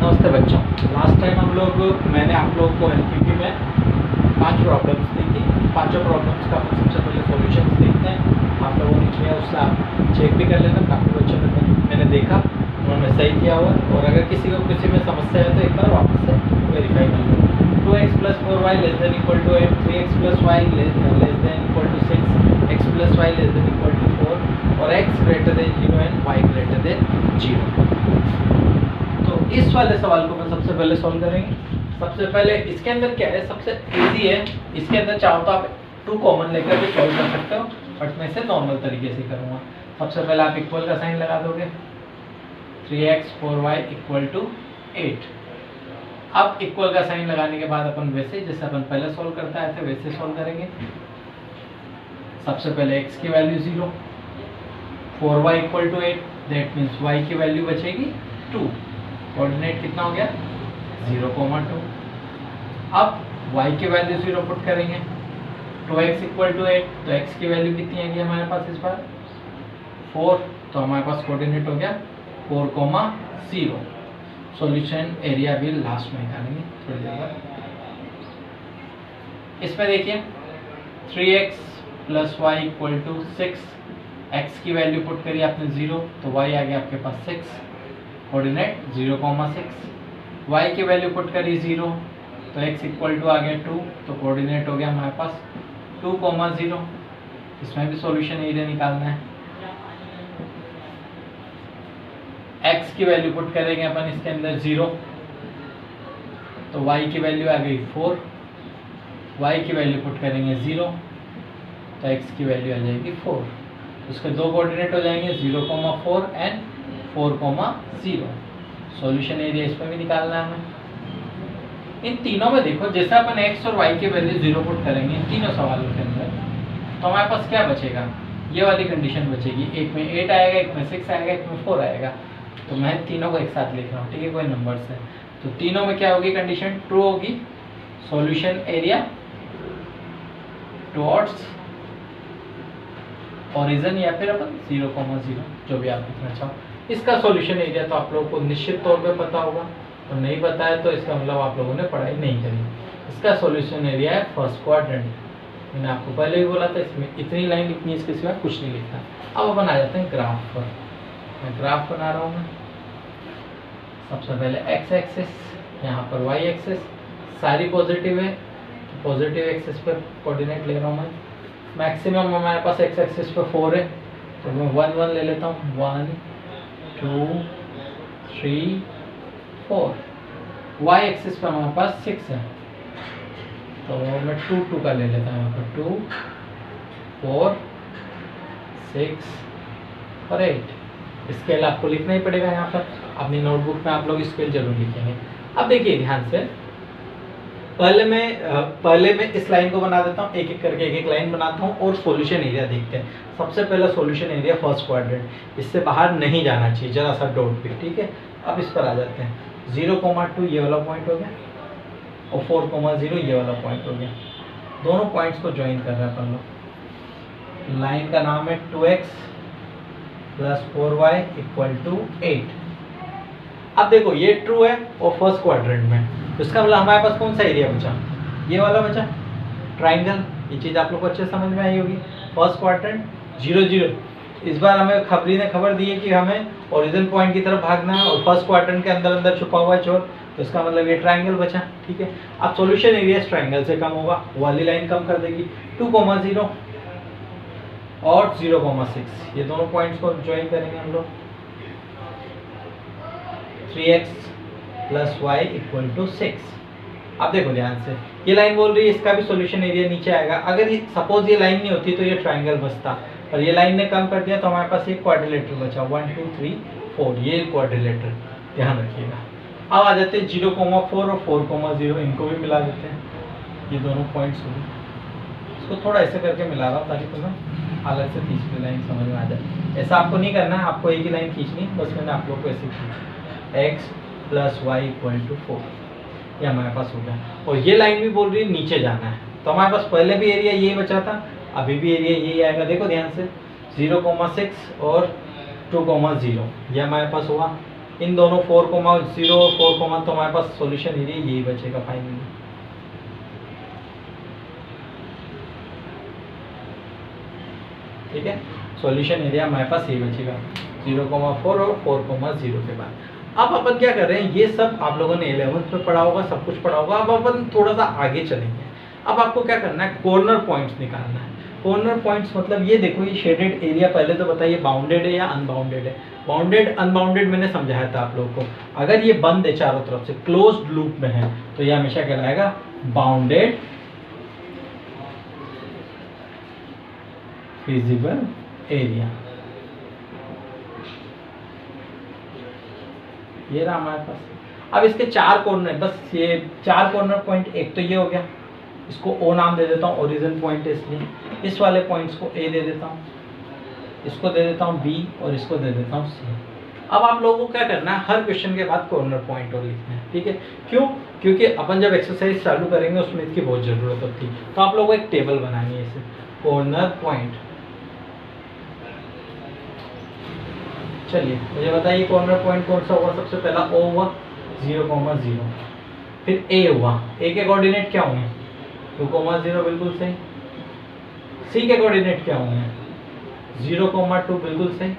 नमस्ते बच्चों। Last time मैंने आप लोगों को एलपीपी में 5 प्रॉब्लम्स दी थी। पांचों प्रॉब्लम्स का अपन सबसे पहले सॉल्यूशन देखते हैं। आप लोगों ने किया उससे आप चेक भी कर लेना। काफ़ी बच्चों ने मैंने देखा उन्होंने सही किया हुआ, और अगर किसी को किसी में समस्या है तो एक बार वापस से वेरीफाई कर लो। 2x + 4y ≤ 8, 3x + y ≤ 6, x + y ≤ 4 और x > 0 एंड y > 0। तो इस वाले सवाल को मैं सबसे पहले सॉल्व करेंगे। सबसे पहले इसके अंदर क्या है, सबसे इजी है। इसके अंदर चाहो तो आप 2 कॉमन लेकर भी सॉल्व कर सकते हो, बट मैं इसे नॉर्मल तरीके से करूँगा। सबसे पहले आप इक्वल का साइन लगा दोगे, 3x 4y = 8। अब इक्वल का साइन लगाने के बाद अपन वैसे जैसे अपन पहले सॉल्व करते आए थे वैसे सॉल्व करेंगे। सबसे पहले x की value 0, 4y = 8, that means y की वैल्यू बचेगी 2। कोऑर्डिनेट कितना हो गया 0,2। अब y की वैल्यू 0 पुट करेंगे। 2x = 8, तो x की वैल्यू कितनी आएगी हमारे पास इस बार 4, तो हमारे पास कोऑर्डिनेट हो गया 4,0। सॉल्यूशन एरिया भी लास्ट में निकालेंगे थोड़ी देर बाद। इसमें देखिए 3x + y = 6, x की वैल्यू पुट करिए आपने 0, तो y आ गया आपके पास 6, कोऑर्डिनेट 0,6। y की वैल्यू पुट करी 0, तो x = आ गया 2, तो कोऑर्डिनेट हो गया हमारे पास 2,0। इसमें भी सॉल्यूशन एरिया निकालना है। x की वैल्यू पुट करेंगे अपन इसके अंदर 0, तो y की वैल्यू आ गई 4, y की वैल्यू पुट करेंगे 0, तो x की वैल्यू आ जाएगी 4। उसके दो कोऑर्डिनेट हो जाएंगे 0,4 एंड 4,0। सॉल्यूशन एरिया इसमें भी निकालना है हमें। इन तीनों में देखो जैसे अपन x और y की वैल्यू 0 पुट करेंगे इन तीनों सवालों के अंदर, तो हमारे पास क्या बचेगा, ये वाली कंडीशन बचेगी। एक में 8 आएगा, एक में 6 आएगा, एक में 4 आएगा। तो मैं तीनों को एक साथ लिख रहा हूँ, ठीक है, कोई नंबर से। तो तीनों में क्या होगी कंडीशन, ट्रू होगी। सॉल्यूशन एरिया टुवर्ड्स ओरिजिन या फिर अपन 0,0 जो भी आप लिखना चाहो। इसका सॉल्यूशन एरिया तो आप लोगों को निश्चित तौर पे पता होगा, और नहीं पता है तो इसका मतलब आप लोगों ने पढ़ाई नहीं करी। इसका सॉल्यूशन एरिया है फर्स्ट क्वाड्रेंट। मैंने आपको पहले भी बोला था इसमें इतनी लाइन लिखनी है, इसके सिवा कुछ नहीं लिखना। अब अपन आ जाते हैं ग्राफ पर। मैं ग्राफ बना रहा हूँ मैं। सबसे पहले x एक्सिस, यहाँ पर y एक्सिस, सारी पॉजिटिव है, तो पॉजिटिव एक्सिस पर कोऑर्डिनेट ले रहा हूँ मैं। मैक्सिमम हमारे पास x एक्सिस पर 4 है, तो मैं 1 1 ले लेता हूँ। 1 2 3 4। y एक्सिस पर हमारे पास 6 है, तो मैं 2 2 का ले लेता हूँ यहाँ पर। 2 4 6 और 8। स्केल आपको लिखना ही पड़ेगा यहाँ पर, अपनी नोटबुक में आप लोग स्केल जरूर लिखेंगे। अब देखिए ध्यान से, पहले मैं इस लाइन को बना देता हूँ, एक एक करके एक लाइन बनाता हूँ और सॉल्यूशन एरिया देखते हैं। सबसे पहला सॉल्यूशन एरिया फर्स्ट क्वाड्रेंट, इससे बाहर नहीं जाना चाहिए जरा सा डॉट पे, ठीक है। अब इस पर आ जाते हैं। 0,2 ये वाला पॉइंट हो गया, और 4,0 ये वाला पॉइंट हो गया। दोनों पॉइंट्स को ज्वाइन कर रहे हैं अपन लोग। लाइन का नाम है 2x + 4y = 8। अब देखो ये ट्रू है और फर्स्ट क्वाड्रेंट में, तो इसका मतलब हमारे पास कौन सा एरिया बचा, ये वाला बचा, ट्राइंगल। ये चीज़ आप लोग को अच्छे समझ में आई होगी। First quadrant 0 0। इस बार हमें खबरी ने खबर दी है कि हमें ओरिजिन पॉइंट की तरफ भागना है, और फर्स्ट क्वाड्रेंट के अंदर अंदर छुपा हुआ है चोर, तो इसका मतलब ये ट्राइंगल बचा, ठीक है। अब सॉल्यूशन एरिया इस ट्राइंगल से कम होगा, वाली लाइन कम कर देगी। 2,0 और 0,6, ये दोनों पॉइंट्स को ज्वाइन करेंगे हम लोग। 3x + y = 6। अब देखो ध्यान से, ये लाइन बोल रही है इसका भी सॉल्यूशन एरिया नीचे आएगा। अगर सपोज ये लाइन नहीं होती तो ये ट्राइंगल बचता, और ये लाइन ने कम कर दिया, तो हमारे पास एक क्वाड्रिलेटर बचा। 1 2 3 4, ये क्वाड्रिलेटर, ध्यान रखिएगा। अब आ जाते हैं 0,4 और 4,0, इनको भी मिला देते हैं। ये दोनों पॉइंट्स हो गए। इसको थोड़ा ऐसे करके मिला रहा हूँ ताकि तुम्हें अलग से तीसरी लाइन समझ में आ जाए। ऐसा आपको नहीं करना है, आपको एक ही लाइन खींचनी, बस मैंने आप लोग को ऐसे खींची। x + y = 4, ये हमारे पास हो गया। और ये लाइन भी बोल रही है नीचे जाना है, तो हमारे पास पहले भी एरिया यही बचा था, अभी भी एरिया यही आएगा। देखो ध्यान से, 0,6 और 2,0, ये हमारे पास हुआ इन दोनों 4,0 और 4, तो हमारे पास सॉल्यूशन एरिया यही बचेगा फाइनली। ठीक है, सॉल्यूशन एरिया हमारे पास यही बचेगा 0,4 और 4,0 के बाद। अब अपन क्या कर रहे हैं, ये सब आप लोगों ने 11th में पढ़ा होगा, सब कुछ पढ़ा होगा। अब अपन थोड़ा सा आगे चलेंगे। अब आपको क्या करना है, कॉर्नर पॉइंट्स निकालना है। कॉर्नर पॉइंट्स मतलब ये देखो, ये शेडेड एरिया पहले तो बताइए बाउंडेड है या अनबाउंडेड है। बाउंडेड अनबाउंडेड मैंने समझाया था आप लोगों को। अगर ये बंद है चारों तरफ से, क्लोज्ड लूप में है, तो ये हमेशा कहलाएगा बाउंडेड फिजिबल एरिया। ये रहा हमारे पास। अब इसके 4 कॉर्नर, बस ये 4 कॉर्नर पॉइंट। एक तो ये हो गया, इसको ओ नाम दे देता हूँ, ओरिजिन पॉइंट है इसलिए। इस वाले पॉइंट्स को ए दे देता हूँ, इसको दे देता हूँ बी, और इसको दे देता हूँ सी। अब आप लोगों को क्या करना है, हर क्वेश्चन के बाद कॉर्नर पॉइंट और लिखना है। ठीक है, क्यों? क्योंकि अपन जब एक्सरसाइज चालू करेंगे उसमें इसकी बहुत ज़रूरत होती है। तो आप लोगों को एक टेबल बनानी है इसे, कॉर्नर पॉइंट। चलिए मुझे बताइए कॉर्नर पॉइंट कौन सा हुआ? सबसे पहला ओ हुआ 0,0, फिर ए हुआ। ए के कोऑर्डिनेट क्या होंगे? 2,0 बिल्कुल सही। सी के कोऑर्डिनेट क्या होंगे? 0,2 बिल्कुल सही।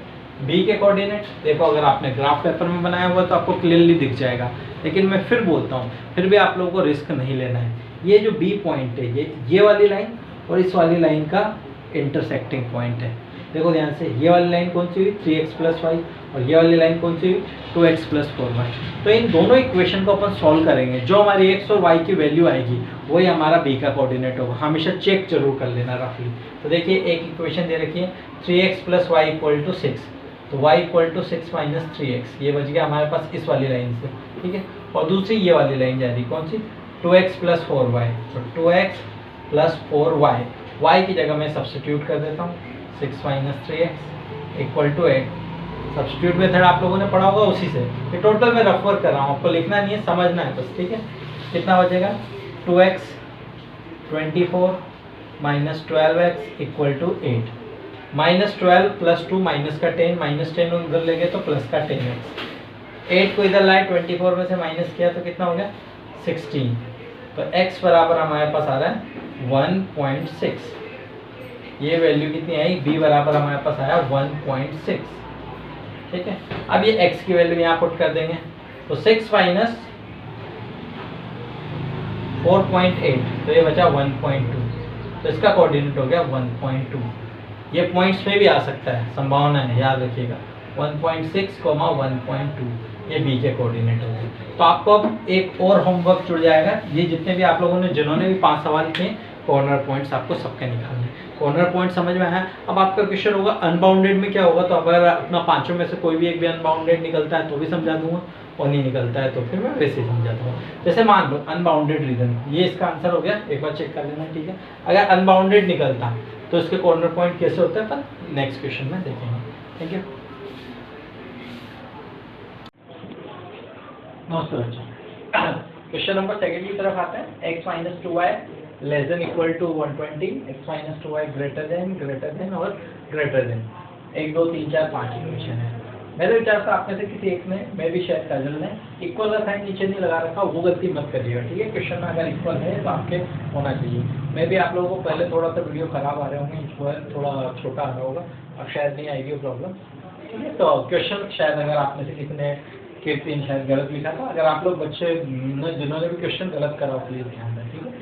बी के कोऑर्डिनेट देखो, अगर आपने ग्राफ पेपर में बनाया हुआ तो आपको क्लियरली दिख जाएगा, लेकिन मैं फिर बोलता हूँ, फिर भी आप लोगों को रिस्क नहीं लेना है। ये जो बी पॉइंट है, ये वाली लाइन और इस वाली लाइन का इंटरसेक्टिंग पॉइंट है। देखो ध्यान से, ये वाली लाइन कौन सी हुई? 3x + y, और ये वाली लाइन कौन सी हुई? 2x + 4y। तो इन दोनों इक्वेशन को अपन सॉल्व करेंगे, जो हमारी x और y की वैल्यू आएगी वही हमारा b का कोऑर्डिनेट होगा। हमेशा चेक जरूर कर लेना रफली। तो देखिए एक इक्वेशन दे रखी है 3x + y = 6, तो y = 6 - 3x, ये बच गया हमारे पास इस वाली लाइन से। ठीक है, और दूसरी ये वाली लाइन जा रही कौन सी? 2x + 4y, तो 2x + 4y, y की जगह मैं सब्स्टिट्यूट कर देता हूँ, 6 - 3x = 8। सब्स्टिट्यूट मेथड आप लोगों ने पढ़ा होगा उसी से। ये टोटल मैं रफ वर्क कर रहा हूँ, आपको लिखना नहीं है, समझना है बस। ठीक है, कितना बचेगा? 2x 24 - 12x = 8, -12 + 2 - का 10, -10 उधर ले गए तो प्लस का 10x। 8 को इधर लाए, 24 में से माइनस किया तो कितना हो गया? 16। तो x बराबर हमारे पास आ रहा है 1.6। ये वैल्यू कितनी आई? b बराबर हमारे पास आया 1.6। ठीक है, अब ये x की वैल्यू यहाँ पुट कर देंगे, तो 6 - 4.8, तो ये बचा 1.2। तो इसका कोऑर्डिनेट हो गया 1.2। ये पॉइंट्स में भी आ सकता है, संभावना है, याद रखिएगा। 1.6, 1.2 ये b के कोऑर्डिनेट हो गए। तो आपको अब एक और होमवर्क जुड़ जाएगा। ये जितने भी आप लोगों ने, जिन्होंने भी 5 सवाल किए, कॉर्नर पॉइंट्स आपको सबके निकालने हैं। कॉर्नर पॉइंट समझ में आया? अब आपका क्वेश्चन होगा अनबाउंडेड में क्या होगा, तो अगर अपना 5 में से कोई भी एक भी अनबाउंडेड निकलता है तो भी समझा दूंगा, और नहीं निकलता है तो फिर मैं वैसे ही समझा दूंगा। जैसे मान लो अनबाउंडेड रीजन, ये इसका आंसर हो गया, एक बार चेक कर लेना। ठीक है, अगर अनबाउंडेड निकलता तो इसके कॉर्नर पॉइंट कैसे होता है अपन नेक्स्ट क्वेश्चन में देखेंगे। Thank you. नमस्ते बच्चों, क्वेश्चन नंबर 2 की तरफ आते हैं। x - 2y ≤ 120, x - 2y greater than और greater than 1 2 3 4 5 इक्वेशन है। मेरे विचार से आप में से किसी एक ने, मैं भी शायद काजल ने, इक्वल का साइन नीचे नहीं लगा रखा, वो गलती मत करिएगा। ठीक है, क्वेश्चन में अगर इक्वल है तो आपके होना चाहिए। मैं भी आप लोगों को पहले थोड़ा सा वीडियो खराब आ रहे होंगे, थोड़ा छोटा आ रहा होगा, अब शायद नहीं आएगी वो प्रॉब्लम। ठीक है, तो क्वेश्चन शायद अगर आप में से किसी ने कीर्ति ने शायद गलत लिखा था, अगर आप लोग बच्चे जिन्होंने भी क्वेश्चन गलत करा प्लीज ध्यान दें। ठीक है,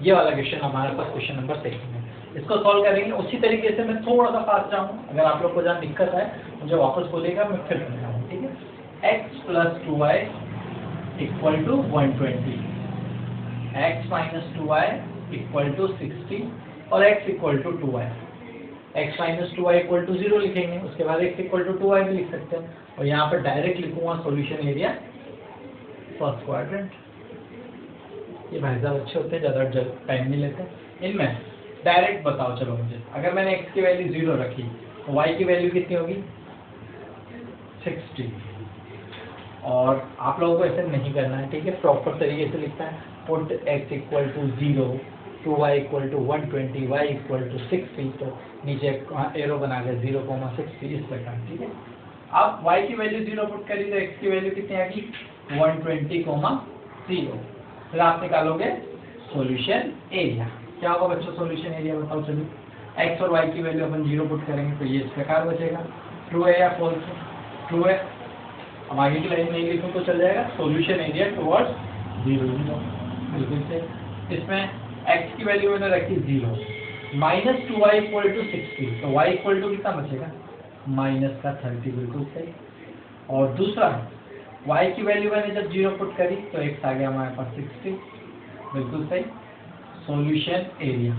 ये वाला क्वेश्चन हमारे पास क्वेश्चन नंबर 2 में, इसको सॉल्व करेंगे। उसी तरीके से मैं थोड़ा सा फास्ट जाऊँगा, अगर आप लोग को जहाँ दिक्कत है मुझे वापस बोलिएगा, मैं फिर समझाऊँगा। ठीक है, x + 2y = 120, x - 2y = 60 और x = 2y। x - 2y = 0 लिखेंगे, उसके बाद x = 2y भी लिख सकते हैं, और यहाँ पर डायरेक्ट लिखूंगा सॉल्यूशन एरिया फर्स्ट क्वाड्रेंट। ये भाई साहब अच्छे होते हैं, ज़्यादा टाइम नहीं लेते इनमें। डायरेक्ट बताओ चलो मुझे, अगर मैंने x की वैल्यू 0 रखी तो y की वैल्यू कितनी होगी? 60। और आप लोगों को ऐसे नहीं करना है, ठीक है, प्रॉपर तरीके से लिखना है। पुट x = 0, 2y = 120, y = 60, तो नीचे एरो बना के 0,60 इस प्रकार। ठीक है, अब y की वैल्यू 0 पुट करी तो x की वैल्यू कितनी आ गई 120,0। फिर आप निकालोगे सॉल्यूशन एरिया। क्या होगा बच्चों सॉल्यूशन एरिया बताओ चलिए। x और y की वैल्यू अपन 0 पुट करेंगे तो ये इस प्रकार बचेगा। ट्रू है या फॉल्स? ट्रू है। अब आगे की लाइन नहीं लिखूं तो चल जाएगा सॉल्यूशन एरिया टुवर्ड्स 0 0। बिल्कुल सही। इसमें x की वैल्यू मैंने रखी 0 माइनस 2y इक्वल टू 60 तो y इक्वल टू कितना बचेगा माइनस का 30। बिल्कुल सही। और दूसरा y की वैल्यू मैंने जब 0 पुट करी तो x आ गया हमारे पास 60। बिल्कुल सही। Solution area.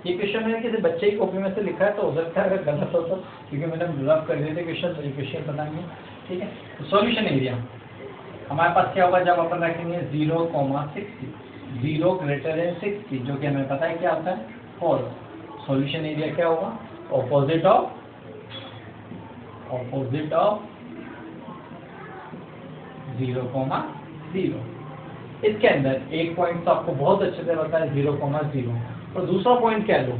ये क्वेश्चन मैंने किसी बच्चे की कॉपी में से लिखा है तो हो सकता है अगर गलत हो तो, क्योंकि मैंने रब कर दिए थे क्वेश्चन तो ये क्वेश्चन पता नहीं है। ठीक है। तो सॉल्यूशन एरिया हमारे पास क्या होगा जब अपन रखेंगे 0,60 0 ग्रेटर देन 60 जो कि हमें पता है क्या होता है फॉल्स। सॉल्यूशन एरिया क्या होगा ऑपोजिट ऑफ 0,0। इसके अंदर एक पॉइंट तो आपको बहुत अच्छे से पता है 0,0 और दूसरा पॉइंट क्या लो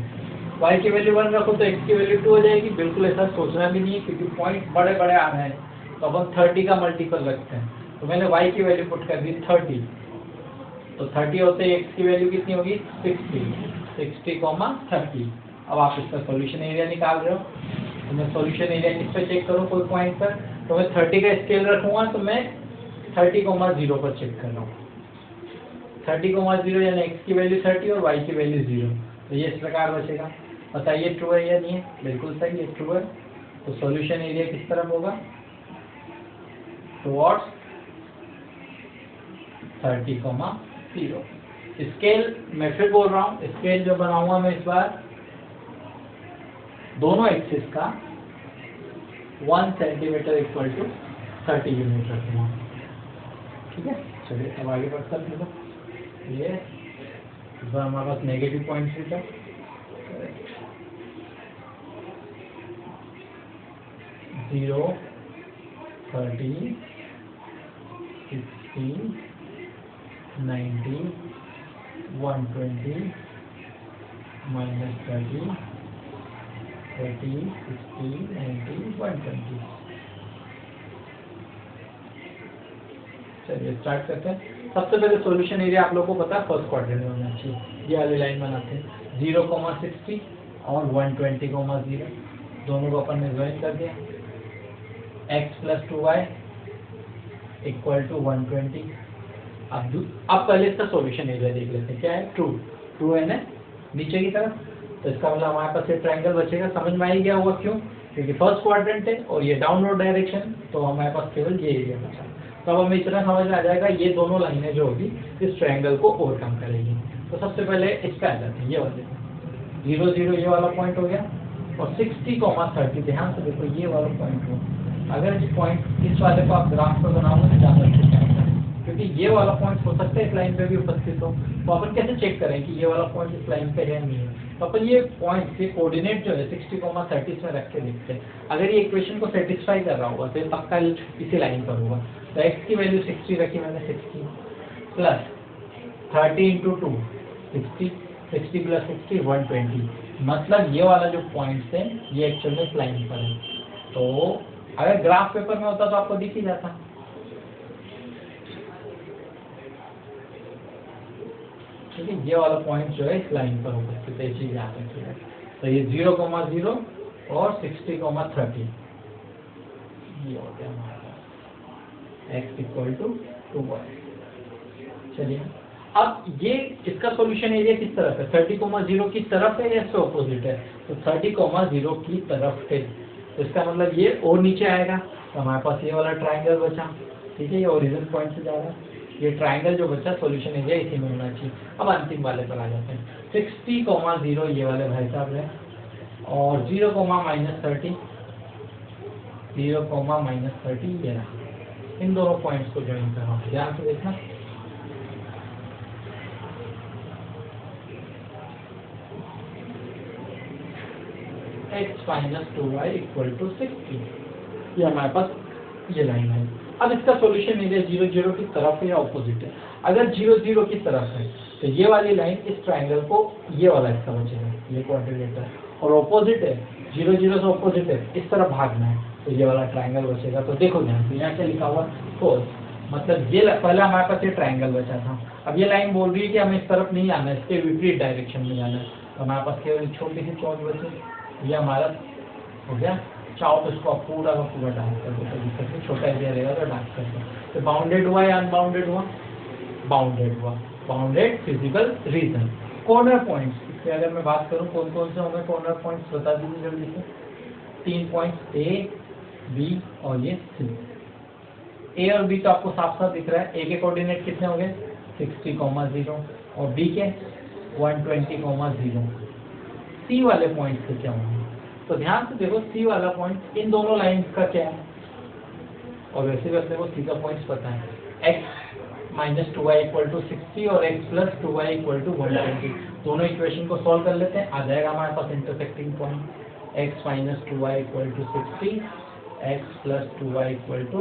y की वैल्यू 1 रखो तो x की वैल्यू 2 हो जाएगी। बिल्कुल ऐसा सोचना भी नहीं है क्योंकि पॉइंट बड़े बड़े आ रहे हैं तो अपन 30 का मल्टीपल रखते हैं। तो मैंने y की वैल्यू पुट कर दी 30 तो 30 होते ही x की वैल्यू कितनी होगी 60,30। अब आप इसका सॉल्यूशन एरिया निकाल रहे हो तो मैं सॉल्यूशन एरिया किस पे चेक करूँ कोई पॉइंट पर तो मैं 30 का स्केल रखूंगा तो मैं 30,0 पर चेक कर रहा हूँ। 30,0 यानी x की वैल्यू 30 और y की वैल्यू 0 तो ये इस प्रकार बचेगा। बताइए ट्रू है या नहीं है? बिल्कुल सही है ट्रू है। तो सॉल्यूशन एरिया किस तरफ होगा टुवर्ड्स 30,0। स्केल मैं फिर बोल रहा हूँ स्केल जो बनाऊंगा मैं इस बार दोनों एक्सिस का 1 सेंटीमीटर इक्वल टू 30 यूनिट रखूंगा। ठीक है चलिए अब आगे बढ़ता है। ये इस बार हमारे पास नेगेटिव पॉइंट था 0 30 60 90 120 minus 30 30 60 90 120। चलिए स्टार्ट करते हैं। सबसे पहले सॉल्यूशन एरिया आप लोगों को पता है फर्स्ट क्वाड्रेंट में होना चाहिए। ये वाली लाइन बनाते हैं 0,60 और 120,0 दोनों को अपन ने ज्वाइन कर दिया। x + 2y = 120। अब पहले इसका सॉल्यूशन एरिया देख लेते हैं क्या है ट्रू है ना नीचे की तरफ तो इसका मतलब हमारे पास ये ट्रायंगल बचेगा। समझ में आई गया होगा क्यों क्योंकि फर्स्ट क्वाड्रेंट है और ये डाउनवर्ड डायरेक्शन तो हमारे पास केवल ये एरिया बचा। तो अब हमें इतना समझ में आ जाएगा ये दोनों लाइनें जो होगी इस ट्रायंगल को ओवरकम करेगी। तो सबसे पहले इस पे आ जाते हैं ये वाले 0 0 ये वाला पॉइंट हो गया और 60,30 ध्यान से देखो ये वाला पॉइंट हो। अगर ये पॉइंट इस वाले को आप ग्राफ पर बनाओगे तो ज़्यादा अच्छा आएगा क्योंकि ये वाला पॉइंट हो सकता है इस लाइन पे भी उपस्थित हो। तो अपन कैसे चेक करें कि ये वाला पॉइंट इस लाइन पे है नहीं है। तो अपन ये पॉइंट के कोऑर्डिनेट जो है 60,30 में रख के देखते हैं। अगर ये इक्वेशन को सेटिस्फाई कर रहा होगा तो ये पक्का इसी लाइन पर होगा। तो x की वैल्यू 60 रखी मैंने 60 प्लस 30 × 2 60 60 + 60 120 मतलब ये वाला जो पॉइंट है ये एक्चुअल में इस लाइन पर है। तो अगर ग्राफ पेपर में होता तो आपको दिख ही जाता। ठीक है ये वाला पॉइंट जो है इस लाइन पर उपस्थित है चीज याद रखिएगा। तो ये 0,0 और 60,30 ये हो गया हमारे पास x = 2y। चलिए अब ये इसका सॉल्यूशन एरिया किस तरफ है 30,0 की तरफ है या इससे ऑपोजिट है तो 30,0 की तरफ है। तो इसका मतलब ये और नीचे आएगा तो हमारे पास ये वाला ट्रायंगल बचा। ठीक है ये ओरिजिन पॉइंट से जा रहा है ये ट्रायंगल जो बचा सॉल्यूशन एरिया इसी में होना चाहिए। अब अंतिम वाले पर आ जाते हैं 60,0 ये वाले भाई साहब है और 0, -30 0, ये रहा। इन दोनों पॉइंट्स को ज्वाइन करना ध्यान से देखना। x - 2y = 60 ये हमारे पास ये लाइन है। अब इसका सॉल्यूशन एरिया 0 0 की तरफ है या ऑपोजिट है। अगर 0 0 की तरफ है तो ये वाली लाइन इस ट्रायंगल को ये वाला हिस्सा बचेगा ये क्वाड्रिलेटरल और ऑपोजिट है 0 0 से ऑपोजिट है, इस तरफ भागना है, तो ये वाला ट्रायंगल बचेगा। तो देखो ध्यान से, यहाँ क्या लिखा हुआ 4, मतलब ये पहले हमारे पास ये ट्रायंगल बचा था। अब ये लाइन बोल रही है कि हमें इस तरफ नहीं जाना है, इसके विपरीत डायरेक्शन में जाना है। तो हमारे पास केवल छोटी सी चौक बची, ये हमारा हो गया। चाहो तो इसको पूरा का पूरा डार्क कर दो, तो दिक्कत नहीं, छोटा एरिया रहेगा तो डार्क कर दो। तो बाउंडेड हुआ या अनबाउंडेड हुआ? बाउंडेड हुआ, bounded feasible region. Corner points, इसके अगर मैं बात करूं कौन कौन से होंगे कॉर्नर पॉइंट्स, बता दीजिए जल्दी से। 3 पॉइंट्स ए, बी और ये सी। ए और बी तो आपको साफ साफ दिख रहा है। ए के कोऑर्डिनेट कितने होंगे 60,0 और बी के 120,0। सी वाले पॉइंट से क्या होंगे, तो ध्यान से देखो, सी वाला पॉइंट इन दोनों लाइंस का क्या है, और वैसे भी अपने को सी का पॉइंट्स पता है, x minus 2y equal to 60 और x plus 2y equal to 120। दोनों इक्वेशन को सॉल्व कर लेते हैं, आ जाएगा हमारे पास intersecting point x minus 2y equal to 60, x plus 2y equal to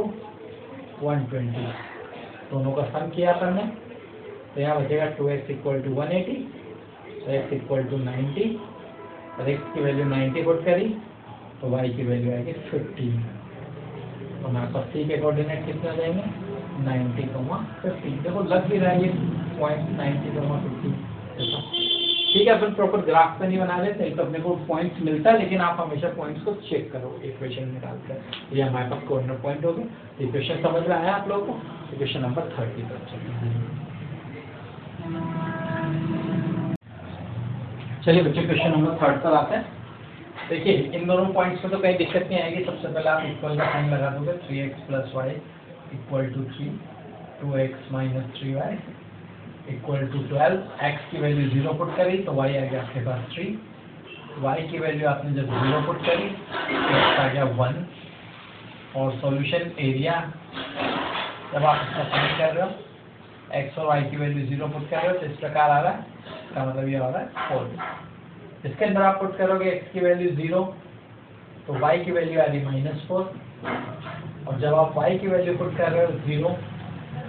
120। दोनों का सम किया अपन ने, तो यहाँ बचेगा 2x equal to 180, x equal to 90, और x की वैल्यू 90 पुट करी तो y की वैल्यू आएगी 50। तो हमारे पास c के कोऑर्डिनेट कितने आ जाएंगे 90,50। देखो लग भी रहा है ये पॉइंट 90,50। ठीक है, अपन प्रॉपर ग्राफ पे नहीं बना रहे थे, तो अपने को पॉइंट्स मिलता है, लेकिन आप हमेशा पॉइंट्स को चेक करो इक्वेशन निकाल कर। ये हमारे पास कॉर्नर पॉइंट हो गए। इक्वेशन समझ में आया आप लोगों को? इक्वेशन नंबर 30 पर चलिए बच्चे, क्वेश्चन नंबर 3 पर आते हैं। देखिए इन दोनों पॉइंट्स में तो कहीं दिक्कत नहीं आएगी। सबसे पहले आप इक्वल का साइन लगा दोगे, 3x plus y equal to 3, 2x minus 3y equal to 12। x की वैल्यू 0 पुट करी तो y आ गया आपके पास 3, y की वैल्यू आपने जब 0 पुट करी तो x आ गया 1, और सॉल्यूशन एरिया जब आप इसका साइन कर रहे हो, x और y की वैल्यू 0 पुट कर रहे हो तो इस प्रकार आ रहा है, इसका मतलब ये आ रहा है 4। इसके अंदर आप पुट करोगे x की वैल्यू 0 तो y की वैल्यू आ रही -4, और जब आप y की वैल्यू पुट कर रहे हो 0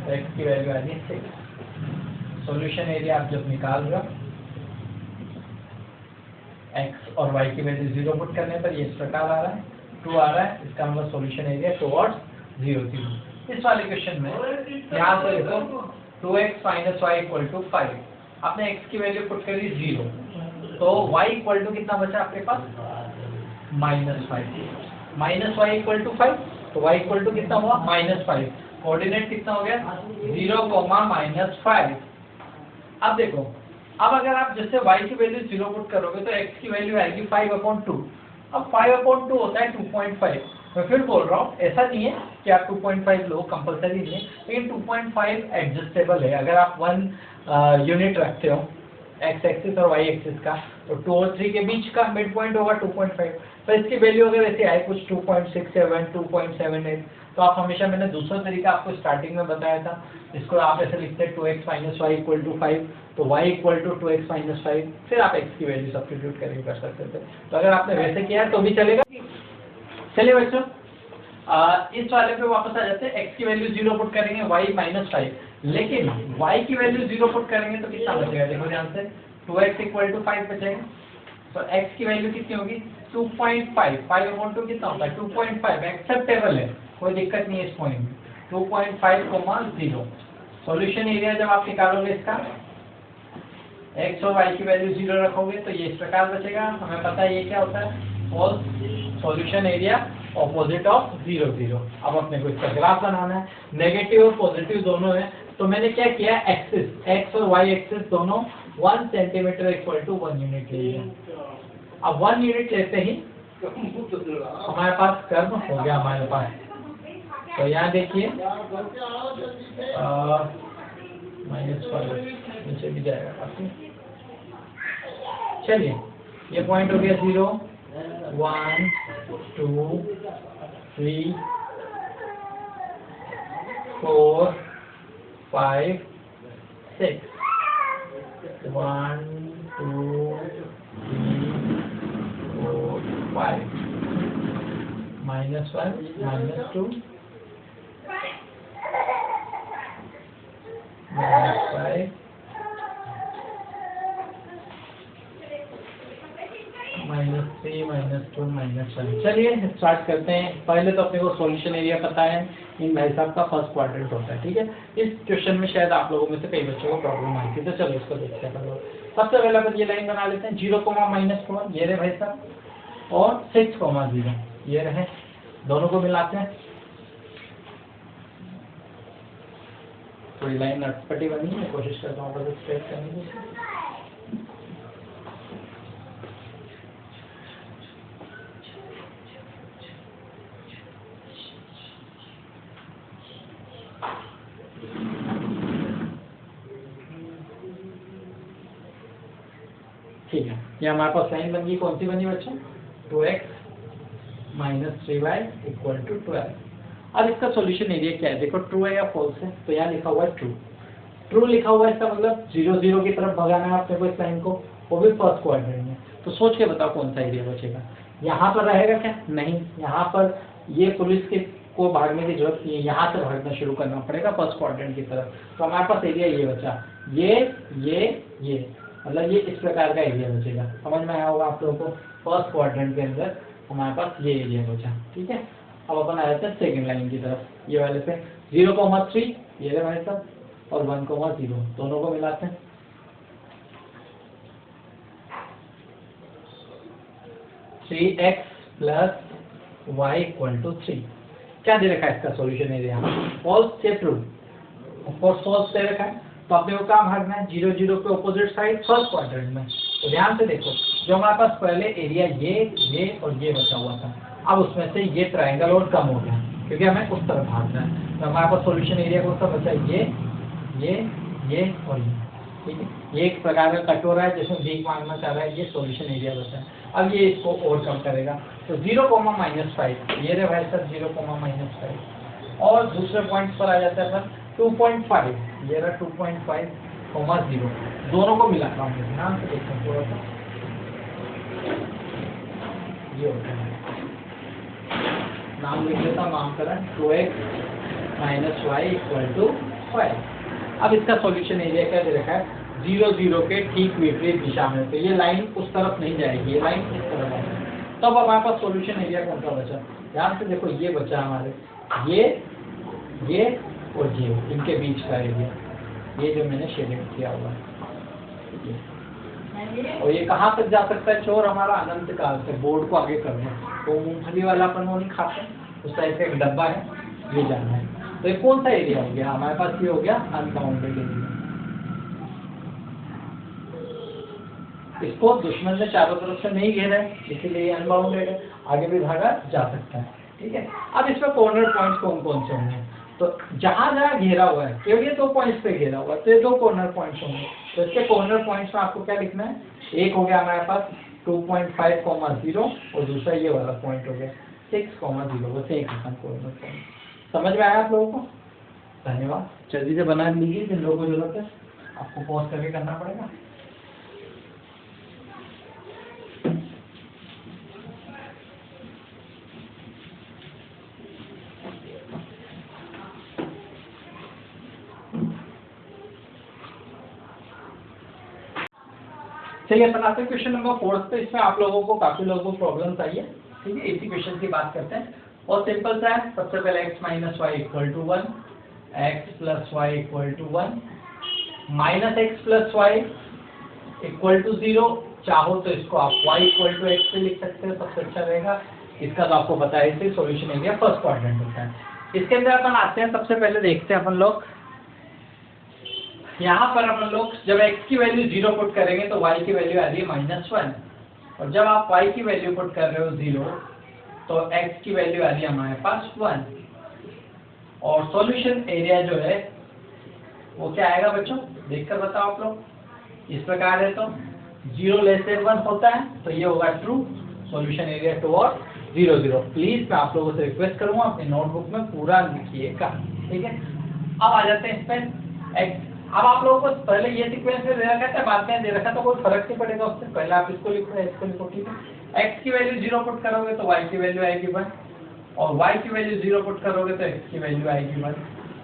तो x की वैल्यू आ रही है 6। सॉल्यूशन एरिया आप जब निकाल रहे हो, x और y की वैल्यू 0 पुट करने पर ये इस प्रकार आ रहा है, 2 आ रहा है, इसका मतलब सॉल्यूशन एरिया टुवर्ड्स 0 0। इस वाले क्वेश्चन में यहाँ से देखो 2x minus y equal to 5, आपने x की वैल्यू पुट करी 0, तो y इक्वल टू कितना बचा आपके पास -5, माइनस वाई इक्वल टू 5, तो y इक्वल टू कितना हुआ -5। कोऑर्डिनेट कितना हो गया 0, -5। अब देखो, अब अगर आप जैसे y की वैल्यू 0 पुट करोगे तो x की वैल्यू आएगी 5/2। अब 5/2 होता है 2.5। मैं फिर बोल रहा हूँ, ऐसा नहीं है कि आप 2.5 लो, कंपलसरी नहीं है, लेकिन 2.5 एडजस्टेबल है। अगर आप 1 यूनिट रखते हो x एक्सिस और y एक्सिस का, तो 2 और 3 के बीच का मिड पॉइंट होगा 2.5। तो इसकी वैल्यू अगर ऐसे आए कुछ 2.67, 2.78, तो आप हमेशा, मैंने दूसरा तरीका आपको स्टार्टिंग में बताया था, इसको आप ऐसे लिखते हैं 2x minus y equal to 5, तो y equal to 2x minus 5, फिर आप x की वैल्यू सब्स्टिट्यूट करके कर सकते थे। तो अगर आपने वैसे किया तो भी चलेगा। चलिए बच्चों, इस वाले पे वापस आ जाते हैं। x की वैल्यू 0 पुट करेंगे, y -5, लेकिन y की वैल्यू 0 पुट करेंगे तो कितना बचेगा, देखो ध्यान से, 2x इक्वल टू 5 बचेगा। तो x की वैल्यू कितनी होगी 2.5, 5/2 कितना होता है 2.5, एक्सेप्टेबल है, कोई दिक्कत नहीं है इस पॉइंट में। 2.5, 0। सॉल्यूशन एरिया जब आप निकालोगे इसका, x और y की वैल्यू 0 रखोगे तो ये इस प्रकार बचेगा। हमें पता है ये क्या होता है, false solution area opposite of 0 0। अब अपने को इसका ग्राफ बनाना है, नेगेटिव और पॉजिटिव दोनों है। तो मैंने क्या किया, एक्सिस x और y एक्सिस दोनों 1 सेंटीमीटर इक्वल टू 1 यूनिट ले लिया। अब 1 यूनिट लेते ही हमारे पास कर्व हो गया हमारे पास। तो यहाँ देखिए -5 नीचे भी जाएगा काफी। चलिए, ये पॉइंट हो गया 0, 1 2 3 4 5 6, 1 2 3 4 5, -1 -2 -5 -3 3 -2 -1। चलिए स्टार्ट करते हैं। पहले तो अपने को सॉल्यूशन एरिया पता है, इन भाई साहब का फर्स्ट क्वाड्रेंट होता है, ठीक है। इस क्वेश्चन में शायद आप लोगों में से कई बच्चों को प्रॉब्लम आई थी, तो चलो इसको देखते हैं। सबसे पहले अपन ये लाइन बना लेते हैं, 0, -4 ये रहे भाई साहब, और 6, 0 ये रहे, दोनों को मिलाते हैं। थोड़ी लाइन अटपटी बनी है, कोशिश करता हूँ बस स्ट्रेट करने की। ठीक है, ये हमारे पास लाइन बन गई। कौन सी बनी बच्चों? 2x - 3y = 12। अब इसका सॉल्यूशन एरिया क्या है? देखो ट्रू है या फॉल्स है, तो यहाँ लिखा हुआ है ट्रू। ट्रू लिखा हुआ है, इसका मतलब 0 0 की तरफ भगाना है आपने को इस लाइन को, वो भी फर्स्ट क्वाड्रेंट में। तो सोच के बताओ कौन सा एरिया बचेगा। यहाँ पर रहेगा क्या? नहीं, यहाँ पर ये पुलिस के को भागने की जरूरत नहीं है, यहाँ से भागना शुरू करना पड़ेगा फर्स्ट क्वाड्रेंट की तरफ। तो हमारे पास एरिया ये बचा, ये मतलब ये इस प्रकार का एरिया बचेगा। समझ में आया होगा आप लोगों को। फर्स्ट क्वाड्रेंट के अंदर हमारे पास ये एरिया बचा, ठीक है। अब अपन आ जाते हैं सेकंड लाइन की तरफ, ये वाले पे 0,3 ये रहे भाई साहब, और 1,0 दोनों को मिलाते हैं। (3x+y = 3) क्या दे रखा है इसका सॉल्यूशन एरिया? फॉल्स या ट्रू? ऑफ कोर्स फॉल्स दे रखा है, तो अपने को कहाँ भागना है? 0 0 के ऑपोजिट साइड फर्स्ट क्वाड्रेंट में। तो ध्यान से देखो, जो हमारे पास पहले एरिया ये और ये बचा हुआ था, अब उसमें से ये ट्रायंगल और कम हो गया, क्योंकि हमें उस तरफ भागना है। तो हमारे पास सॉल्यूशन एरिया कौन सा बचा? ये और ये, ठीक है। ये एक प्रकार का कटोरा है जिसमें भीख मांगना चाह रहा है, ये सॉल्यूशन एरिया बचा है। अब ये इसको ओवरकम करेगा, तो 0, -5 ये रहे भाई साहब, 0, -5। और दूसरे पॉइंट पर आ जाता है अपन 2.5 ये रहा, 2.5, 0 दोनों को मिला रहा हूँ, ध्यान से देखना थोड़ा सा। ये होता है, नाम लिख लेता हूँ, नामकरण 2x - y = 5। अब इसका सॉल्यूशन एरिया क्या दे रखा है? 0 0 के ठीक विपरीत दिशा में, तो ये लाइन उस तरफ नहीं जाएगी, ये लाइन इस तरफ आएगी। तब हमारे पास सॉल्यूशन एरिया कौन सा बचा? ध्यान से देखो, ये बचा हमारे, ये और ये इनके बीच का एरिया, ये जो मैंने शेडिंग किया हुआ है। और ये कहाँ तक जा सकता है चोर? हमारा अनंत काल से। बोर्ड को आगे कर दो, तो मूंगफली वाला अपन वो नहीं खाते, उस टाइप का एक डब्बा है, ये जाना है। तो ये कौन सा एरिया हो गया हमारे पास? ये हो गया अनबाउंडेड एरिया। इसको दुश्मन ने चारों तरफ से नहीं घेरा है, इसीलिए अनबाउंडेड है, आगे भी भागा जा सकता है, ठीक है। अब इसमें कॉर्नर पॉइंट्स कौन कौन से होंगे? तो जहां जहां घेरा हुआ है, केवल ये 2 पॉइंट्स पे घेरा हुआ है, तो ये 2 कॉर्नर पॉइंट्स होंगे। तो इसके कॉर्नर पॉइंट्स में आपको क्या लिखना है? एक हो गया हमारे पास 2.5, 0 और दूसरा ये वाला पॉइंट हो गया 6, 0। बस एक कॉर्नर पॉइंट। समझ में आया आप लोगों को? धन्यवाद। जल्दी से बना लीजिए, जिन लोगों को जरूरत है। आपको पॉज करके करना पड़ेगा। चलिए अपन आते हैं क्वेश्चन नंबर 4 पे। इसमें आप लोगों को, काफी लोगों को प्रॉब्लम्स आई है, ठीक है। इसी क्वेश्चन की बात करते हैं, और सिंपल सा है। सबसे पहले x - y = 1, x + y = 1, -x + y = 0। चाहो तो इसको आप y = x से लिख सकते हो, सबसे अच्छा रहेगा। इसका तो आपको पता है, इससे सॉल्यूशन एरिया फर्स्ट क्वाड्रेंट होता है। इसके अंदर अपन आते हैं, सबसे पहले देखते हैं अपन लोग, यहाँ पर अपन लोग जब x की वैल्यू 0 पुट करेंगे तो y की वैल्यू आ रही है -1, और जब आप y की वैल्यू पुट कर रहे हो 0 तो x की वैल्यू आ रही है हमारे पास 1। और सॉल्यूशन एरिया जो है वो क्या आएगा बच्चों? देखकर बताओ आप लोग। इस प्रकार है, तो 0 < 1 होता है, तो ये होगा ट्रू। सॉल्यूशन एरिया 2 और 0 0। प्लीज मैं आप लोगों से रिक्वेस्ट करूंगा, अपनी नोटबुक में पूरा लिखिएगा, ठीक है। अब आ जाते हैं इस पे x। अब आप लोगों को पहले ये सीक्वेंस में दे रखा था, बाद में दे रखा तो कोई फर्क नहीं पड़ेगा उससे। पहले आप इसको लिखो, इसको लिखो, ठीक है। x की वैल्यू 0 पुट करोगे तो y की वैल्यू आएगी 1, और y की वैल्यू 0 पुट करोगे तो x की वैल्यू आएगी 1।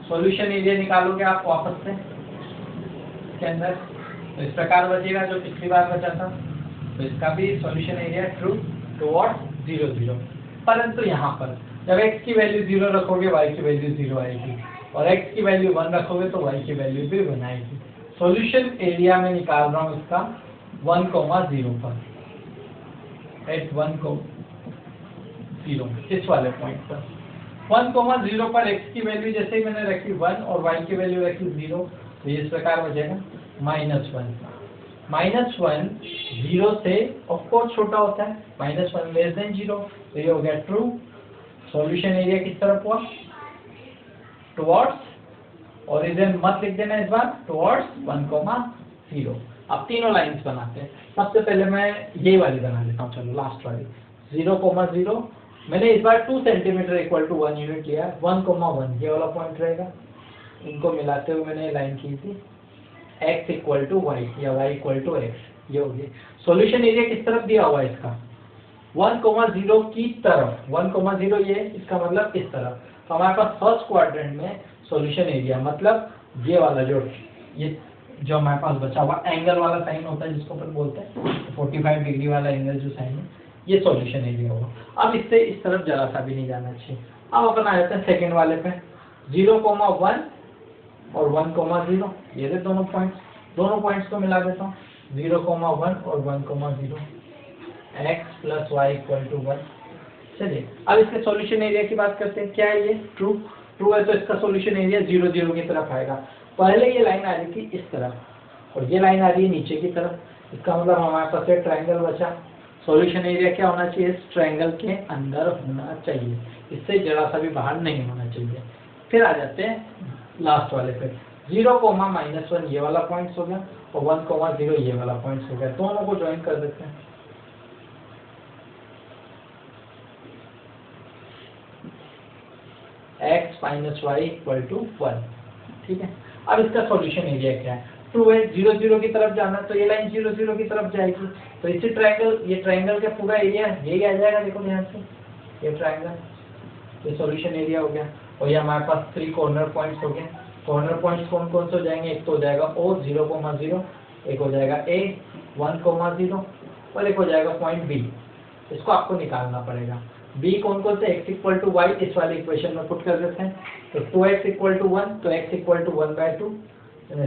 सॉल्यूशन एरिया निकालोगे आप वापस से इसके अंदर, तो इस प्रकार बचेगा जो पिछली बार बचा था। तो इसका भी सॉल्यूशन एरिया ट्रू। टुवर्ड्स 0 0। परंतु यहाँ पर जब x की वैल्यू 0 रखोगे y की वैल्यू 0 आएगी, और x की वैल्यू 1 रखोगे तो y की वैल्यू भी 1 आएगी। सॉल्यूशन एरिया में निकाल रहा हूँ इसका 1,0 पर, एट 1,0 इस वाले पॉइंट पर 1,0 पर x की वैल्यू जैसे ही मैंने रखी 1 और y की वैल्यू रखी 0, तो इस प्रकार हो जाएगा -1 0 से ऑफ कोर्स छोटा होता है, -1 लेस देन 0, तो ये हो गया ट्रू। सॉल्यूशन एरिया किस तरफ हुआ, टुवर्ड्स, ओरिजिन मत लिख देना इस बार, टुवर्ड्स 1,0। अब तीनों लाइंस बनाते हैं। सबसे पहले मैं ये वाली बना लेता हूँ, चलो लास्ट वाली 0,0। मैंने इस बार 2 सेंटीमीटर इक्वल टू 1 यूनिट लिया, 1,1 ये वाला पॉइंट रहेगा। इनको मिलाते हुए मैंने लाइन की थी x इक्वल टू वाई या y इक्वल टू एक्स, ये होगी। सॉल्यूशन एरिया किस तरफ दिया हुआ है इसका, 1,0 की तरफ, 1,0 ये, इसका मतलब इस तरफ। तो हमारे पास फर्स्ट क्वाड्रेंट में सॉल्यूशन एरिया मतलब ये वाला जो हमारे पास बचा हुआ एंगल वाला साइन होता है जिसको अपन बोलते हैं 45 डिग्री वाला एंगल जो साइन है, ये सॉल्यूशन एरिया होगा। अब इससे इस तरफ जरा सा भी नहीं जाना चाहिए। अब अपन आ जाते हैं सेकेंड वाले पे, 0,1 और 1,0, ये थे दोनों पॉइंट्स को मिला देता हूँ, 0,1 और 1,0, x plus y equal to 1। चलिए अब इसके सॉल्यूशन एरिया की बात करते हैं। क्या है ये, ट्रू है तो इसका सॉल्यूशन एरिया 0 0 की तरफ आएगा। पहले ये लाइन आ रही थी इस तरफ और ये लाइन आ रही है नीचे की तरफ, इसका मतलब हमारे पास एक ट्रायंगल बचा। सॉल्यूशन एरिया क्या होना चाहिए, इस ट्रायंगल के अंदर होना चाहिए, इससे जरा सा भी बाहर नहीं होना चाहिए। फिर आ जाते हैं लास्ट वाले पे, 0,-1 ये वाला पॉइंट हो गया और 1,0 ये वाला पॉइंट हो गया। दोनों को ज्वाइन कर देते हैं, x minus y equal to 1। ठीक है, अब इसका सॉल्यूशन एरिया क्या है, ट्रू है, 0 0 की तरफ जाना तो ये लाइन 0 0 की तरफ जाएगी, तो इसी ट्रायंगल, ये ट्रायंगल का पूरा एरिया यही आ जाएगा। देखो ध्यान से, ये ट्रायंगल, ये सॉल्यूशन एरिया हो गया। और ये हमारे पास 3 कॉर्नर पॉइंट्स हो गए। कॉर्नर पॉइंट्स कौन कौन से हो जाएंगे, एक तो हो जाएगा O 0,0, एक हो जाएगा A 1,0 और एक हो जाएगा पॉइंट B। इसको आपको निकालना पड़ेगा। B कौन कौन से, x इक्वल टू वाई इस वाले इक्वेशन में पुट कर देते हैं, तो 2x इक्वल टू 1, तो x इक्वल टू 1/2,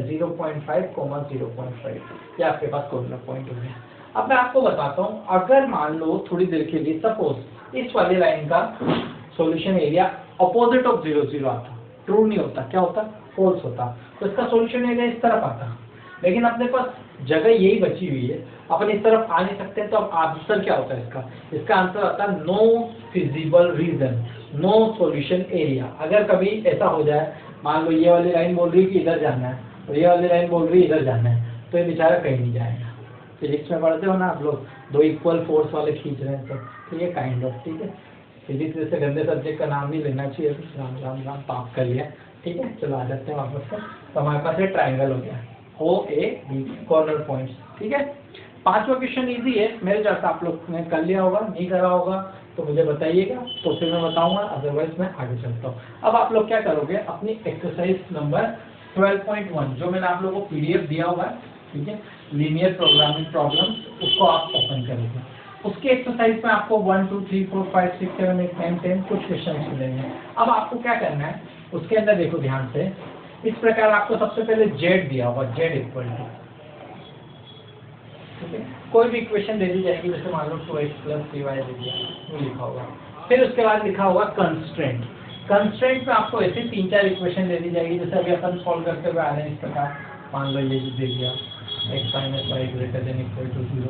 0.5, 0.5, ये आपके पास कॉर्नर पॉइंट हो गया। अब मैं आपको बताता हूँ, अगर मान लो थोड़ी देर के लिए सपोज इस वाली लाइन का सॉल्यूशन एरिया अपोजिट ऑफ 0 0 आता, ट्रू नहीं होता, क्या होता, फॉल्स होता, तो इसका सॉल्यूशन एरिया इस तरफ आता। लेकिन अपने पास जगह यही बची हुई है, अपन इस तरफ आ नहीं सकते, तो अब आंसर क्या होता है इसका आंसर आता है no feasible region, no solution area. अगर कभी ऐसा हो जाए, मान लो ये वाली लाइन बोल रही है कि इधर जाना है और ये वाली लाइन बोल रही है इधर जाना है, तो ये बेचारा कहीं नहीं जाएगा। फिजिक्स में पढ़ते हो ना आप लोग, 2 इक्वल फोर्स वाले खींच रहे हैं, तो ठीक है, काइंड ऑफ, ठीक है। फिजिक्स जैसे गंदे सब्जेक्ट का नाम नहीं लेना चाहिए, राम राम राम पाप कर लिया, ठीक है। चलो आ जाते हैं वापस से, तो हमारे पास ये ट्राइंगल हो गया, O A B corner points, ठीक है। 5वां क्वेश्चन इजी है, मेरे जैसा आप लोग ने कर लिया होगा, नहीं करा होगा तो मुझे बताइएगा, तो फिर मैं बताऊंगा, अदरवाइज मैं आगे चलता हूँ। अब आप लोग क्या करोगे, अपनी एक्सरसाइज नंबर 12.1 जो मैंने आप लोगों को PDF दिया हुआ है, ठीक है, लीनियर प्रोग्रामिंग प्रॉब्लम्स, उसको आप ओपन करोगे। उसके एक्सरसाइज में आपको 1 2 3 4 5 6 7 8 9 10 कुछ क्वेश्चन मिलेंगे। अब आपको क्या करना है, उसके अंदर देखो ध्यान से, इस प्रकार आपको सबसे पहले z दिया होगा, z इक्वल टू, ठीक है, कोई भी इक्वेशन दे दी जाएगी, जैसे मान लो 2x प्लस 3y दे दिया, वो लिखा होगा। फिर उसके बाद लिखा होगा कंस्ट्रेंट। कंस्ट्रेंट में आपको ऐसे 3-4 इक्वेशन दे दी जाएगी, जैसे अभी अपन सॉल्व करते हुए आ रहे हैं इस प्रकार। मान लो ये दे दिया x minus y greater than equal to 0,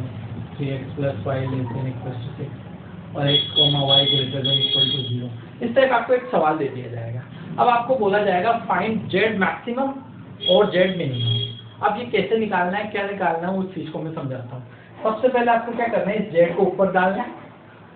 3x plus y less than equal to 6 और x y greater than equal to 0। इस तरह आपको एक सवाल दे दिया जाएगा। अब आपको बोला जाएगा फाइंड z मैक्सिमम और z मिनिमम। अब ये कैसे निकालना है, क्या निकालना है, उस चीज को मैं समझाता हूँ। सबसे पहले आपको क्या करना है, इस z को ऊपर डालना है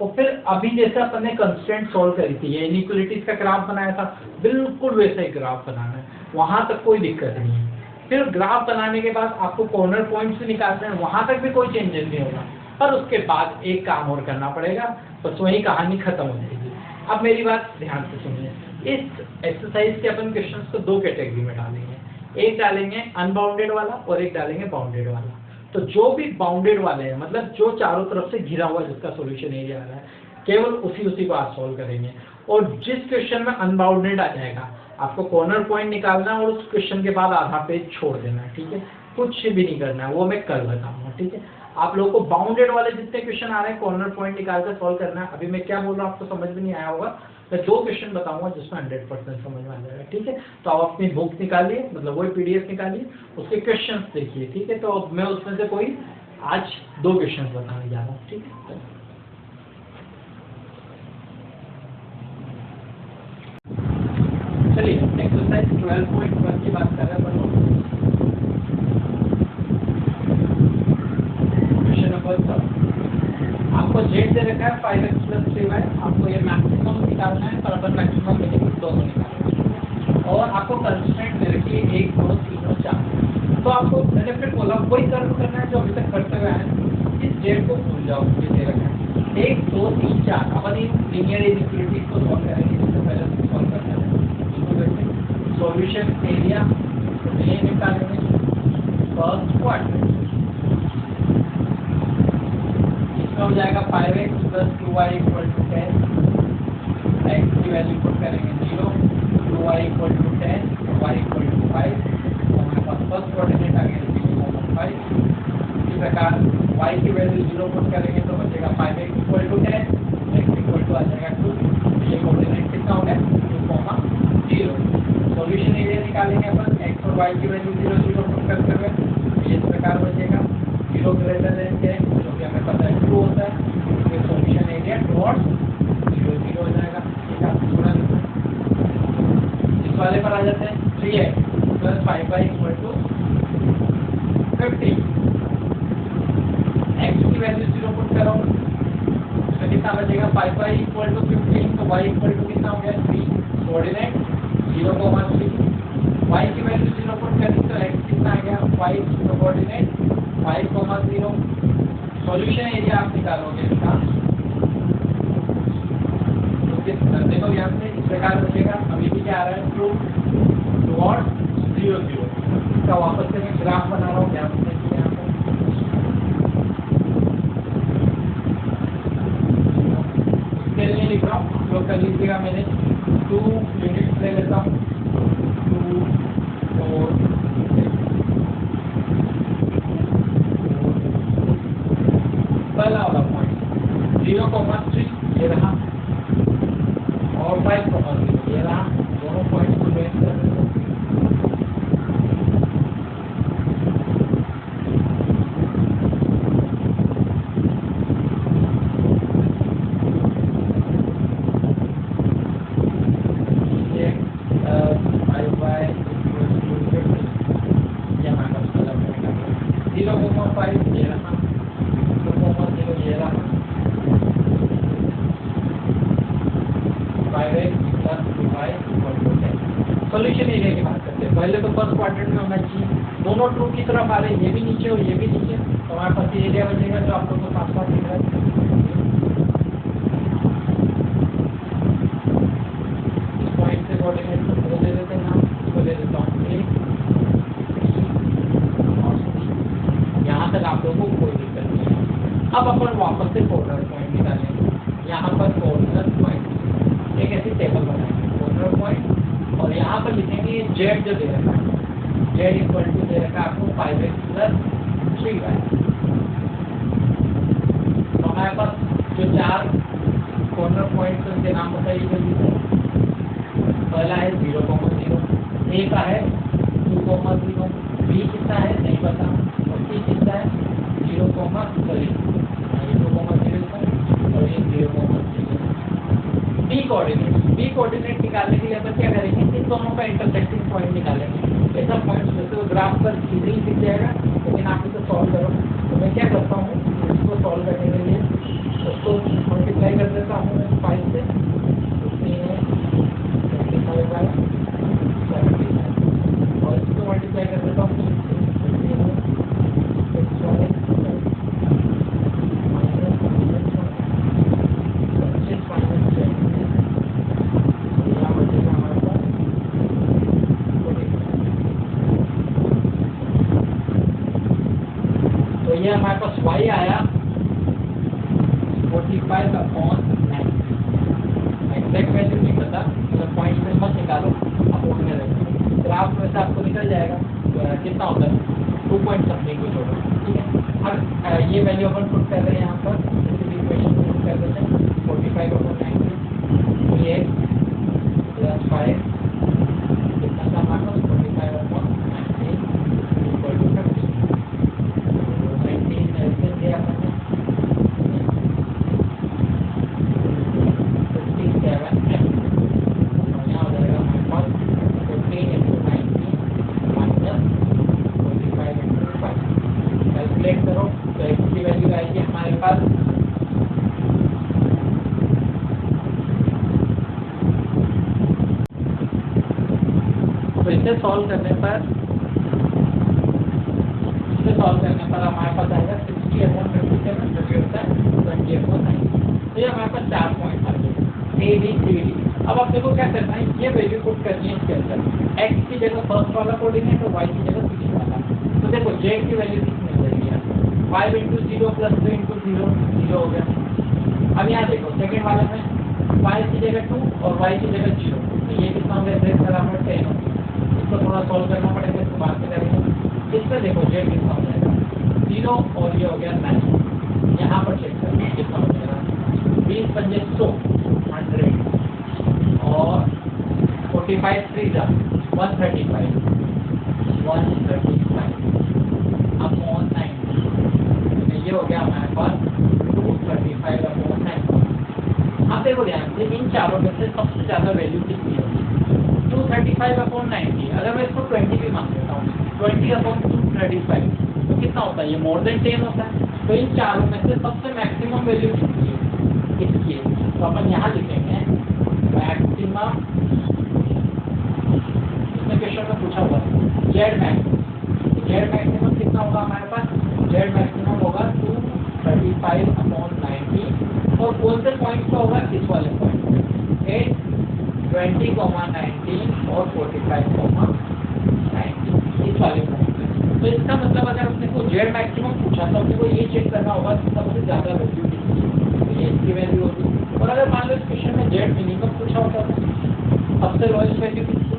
और फिर अभी जैसे अपन ने कंस्ट्रेंट सॉल्व करी थी, ये इनइक्वालिटीज का ग्राफ बनाया था, बिल्कुल वैसा ही ग्राफ बनाना है, वहां तक कोई दिक्कत नहीं है। फिर ग्राफ बनाने के बाद आपको कॉर्नर पॉइंट्स भी निकालने हैं, वहां तक भी कोई चेंजेस नहीं होगा, पर उसके बाद एक काम और करना पड़ेगा, बस वही कहानी खत्म हो जाएगी। अब मेरी बात ध्यान से सुनिए, इस एक्सरसाइज के अपन क्वेश्चंस को 2 कैटेगरी में डालेंगे, एक डालेंगे अनबाउंडेड वाला और एक डालेंगे बाउंडेड वाला। तो जो भी बाउंडेड वाले हैं, मतलब जो चारों तरफ से घिरा हुआ जिसका सॉल्यूशन एरिया आ रहा है, केवल उसी को आप सॉल्व करेंगे। और जिस क्वेश्चन में अनबाउंडेड आ जाएगा, आपको कॉर्नर पॉइंट निकालना है और उस क्वेश्चन के बाद आधा पेज छोड़ देना है, ठीक है, कुछ भी नहीं करना है, वो मैं कल बताऊंगा, ठीक है। आप लोगों को बाउंडेड वाले जितने क्वेश्चन आ रहे हैं कॉर्नर पॉइंट निकाल कर सॉल्व करना है। अभी मैं क्या बोल रहा हूँ आपको समझ में नहीं आया होगा, मैं 2 क्वेश्चन बताऊंगा जिसमें 100% समझ में आ जाएगा, ठीक है। तो आप अपनी बुक निकालिए, मतलब वही पीडीएफ निकालिए, उसके क्वेश्चन देखिए, ठीक है। तो मैं उसमें से कोई आज 2 क्वेश्चन बताने जा रहा हूँ, ठीक है। चलिए एक्सरसाइज 12.1 की बात कर रहे हैं। क्वेश्चन नंबर 7, आपको जेड दे रखा है 5x + 3y, आपको ये मैक्सिमम निकालना है, पर अपन मैक्सिमम मिनिमम दोनों निकालना है, और आपको कंस्ट्रेंट दे रखी है 1 2 3 और 4। तो आपको मैंने फिर बोला वही कर्व करना है जो अभी तक करते हुए आए हैं, इस जेड को भूल जाओ, ये दे रखा है 1 2 3 4। अपन इन लीनियर इनइक्वालिटी को सॉल्व करेंगे, इससे पहले सॉल्व करना है सॉल्यूशन एरिया, तो ये निकालेंगे फर्स्ट क्वाड्रेंट, इसका हो जाएगा 5x + 2y = 10, x की वैल्यू पुट करेंगे 0, 2y = 10, y = 5, तो हमारे पास फर्स्ट कोऑर्डिनेट आ गया 0,5। इसी प्रकार y की वैल्यू 0 पुट करेंगे तो बचेगा 5x = 10, x आ जाएगा 2, ये कोऑर्डिनेट कितना हो गया 2,0। सॉल्यूशन एरिया निकालेंगे अपन, x और y की वैल्यू 0 0 पुट करते हुए, ये इस प्रकार बचेगा 0 ग्रेटर देन 10, जो कि हमें पता है 2 होता है, तो सॉल्यूशन एरिया टुवर्ड्स 0 0 हो जाएगा, ठीक है। थोड़ा इस वाले पर आ जाते हैं, 3x + 5y = 50, x की वैल्यू 0 पुट करो तो कितना बचेगा 5y = 15, तो y कितना हो गया 3, कोऑर्डिनेट 0,3, y की वैल्यू 0 पुट करें तो x कितना आ गया 5, तो कोऑर्डिनेट 5,0। सॉल्यूशन एरिया आप निकालोगे इसका, तो देखो यहाँ से इस प्रकार बचेगा, अभी भी क्या आ रहा है 2 टुवर्ड्स 0 0। इसका वापस से मैं ग्राफ बना रहा हूँ, ध्यान से देखिए यहाँ पर इसके लिए लिख रहा हूँ, आप लोग कर लीजिएगा। मैंने 2 यूनिट्स ले लेता हूँ, 2 4 पहला वाला पॉइंट 0,3 ये रहा, और 5,0 ये रहा, दोनों पॉइंट को जोड़ कर देते हैं। सॉल्यूशन एरिया की बात करते हैं, पहले तो फर्स्ट क्वाड्रेंट में होना चाहिए, दोनों ट्रू की तरफ आ रहे हैं, ये भी नीचे और ये भी नीचे, तो हमारे पास ये एरिया बचेगा जो आप लोगों को साफ साफ दिख रहा है। इस पॉइंट से कोऑर्डिनेट को दे देते हैं नाम, इसको दे देता हूँ A, B और C। यहाँ तक आप लोगों को कोई दिक्कत नहीं है। अब अपन वापस से कॉर्नर पॉइंट निकालेंगे, यहाँ पर कॉर्नर पॉइंट एक ऐसी टेबल बनाएंगे, कॉर्नर पॉइंट, और यहाँ पर लिखेंगे जेड जो दे रखा है, जेड इक्वल टू दे रखा है आपको 5x + 3y। तो हमारे पास जो 4 कॉर्नर पॉइंट्स उनके नाम बताइए जल्दी से। पहला है 0,0, ए का है 2,0, बी कितना है नहीं पता, और सी कितना है 0,3, ये 2,0 और ये 0,3। बी कोऑर्डिनेट निकालने के लिए अपन क्या करेंगे, इन दोनों का इंटरसेक्टिंग पॉइंट निकालेंगे। ऐसा पॉइंट जैसे वो ग्राफ पर इजीली दिख जाएगा, लेकिन आप इसे सॉल्व करो। तो मैं क्या करता हूँ, इसको सॉल्व करने के लिए उसको मल्टीप्लाई कर देता हूँ 5 से, 75/75 और इसको मल्टीप्लाई कर देता हूँ 3 तो ये हमारे पास y आया 45/9। एग्जैक्ट वैल्यू नहीं पता, मतलब पॉइंट में मत निकालो, आप उठने रखो, ग्राफ में से आपको निकल जाएगा कितना होता है 2 पॉइंट समथिंग कुछ होगा, ठीक है। अब ये वैल्यू अपन पुट कर रहे हैं यहाँ पर, इसी इक्वेशन को पुट कर देते हैं 45/9 ये प्लस 5 कितना था हमारे पास 45/9 इक्वल टू 19 ऐसे दिया अपन ने 57 और यहाँ हो जाएगा हमारे पास 15 × 19 माइनस 45/5 कैलकुलेट करो तो x की वैल्यू आएगी हमारे पास 'सॉल्व करने पर हमारे पास आएगा 60/57 जो कि होता है 28/9। तो ये हमारे पास 4 पॉइंट आ गए A B C D। अब आप देखो क्या करना है, ये वैल्यू पुट करनी है इसके अंदर, x की जगह फर्स्ट वाला कोऑर्डिनेट और y की जगह सेकंड वाला। तो देखो z की वैल्यू कितनी हो जाएगी यार 5 × 0 + 3 × 0 0 हो गया। अब यहाँ देखो सेकंड वाले में 5 की जगह 2 और y की जगह 0, तो ये कितना हो गया z बराबर 10 हो गया। इसको थोड़ा सॉल्व करना पड़ेगा, इसको बाद में करेंगे। इसमें देखो z कितना हो जाएगा 0 और ये हो गया 9। यहाँ पर चेक करना कितना हो जाएगा 20 × 5 = 100 100 और 45 × 3 = 135 अपॉन 9। ये हो गया हमारे पास 235/9। अब देखो ध्यान से इन चारों में से सबसे ज्यादा वैल्यू कितनी होगी 235/90। अगर मैं इसको 20 भी मान लेता हूँ 20/235 तो कितना होता है, ये मोर देन 10 होता है। तो इन चारों में से सबसे मैक्सिमम वैल्यू कितनी है इसकी है, तो अपन यहाँ लिखेंगे मैक्सिमम, इसमें क्वेश्चन में पूछा हुआ है जेड मैक्सिमम कितना होगा हमारे पास, जेड मैक्सिमम होगा 235/90 और कौन से पॉइंट का होगा इस वाले पॉइंट पे 20, 19 और 45, 90 इस वाले पॉइंट पे। तो इसका मतलब अगर अपने को जेड मैक्सिमम पूछा तो अपने को ये चेक करना होगा कि सबसे ज्यादा वैल्यू कितनी है, तो ये इसकी वैल्यू होगी। और अगर मान लो इस क्वेश्चन में जेड मिनिमम पूछा होता है सबसे लोएस्ट वैल्यू कितनी है,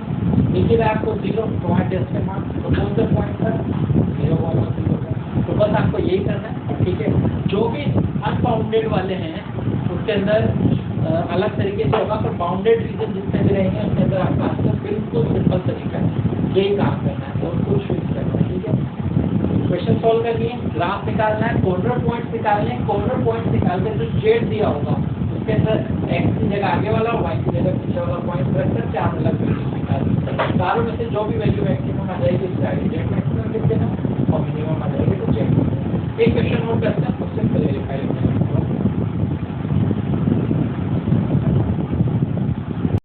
नीचे में आपको 0 तुम्हारे टेस्ट में मार्क्स, तो कौन से पॉइंट पर 0,0। तो बस आपको यही करना है, ठीक है। जो भी अनबाउंडेड वाले हैं उसके अंदर अलग तरीके से होगा, पर बाउंडेड रीजन जितने भी रहेंगे उसके अंदर आपका आंसर बिल्कुल सिंपल तरीका है, यही काम करना है और कुछ भी करना है, ठीक है। क्वेश्चन सॉल्व करिए, ग्राफ निकालना है, कॉर्नर पॉइंट निकालने हैं, कॉर्नर पॉइंट निकाल कर जो जेड दिया होगा उसके अंदर x की जगह आगे वाला और y की जगह पीछे वाला पॉइंट रखकर 4 अलग वैल्यू निकालनी। चारों में से जो भी वैल्यू मैक्सिमम आ जाएगी उससे आगे जेड मैक्सिमम लिख देना और मिनिमम आ जाएगी तो जेड। एक क्वेश्चन नोट करते हैं, क्वेश्चन क्लियर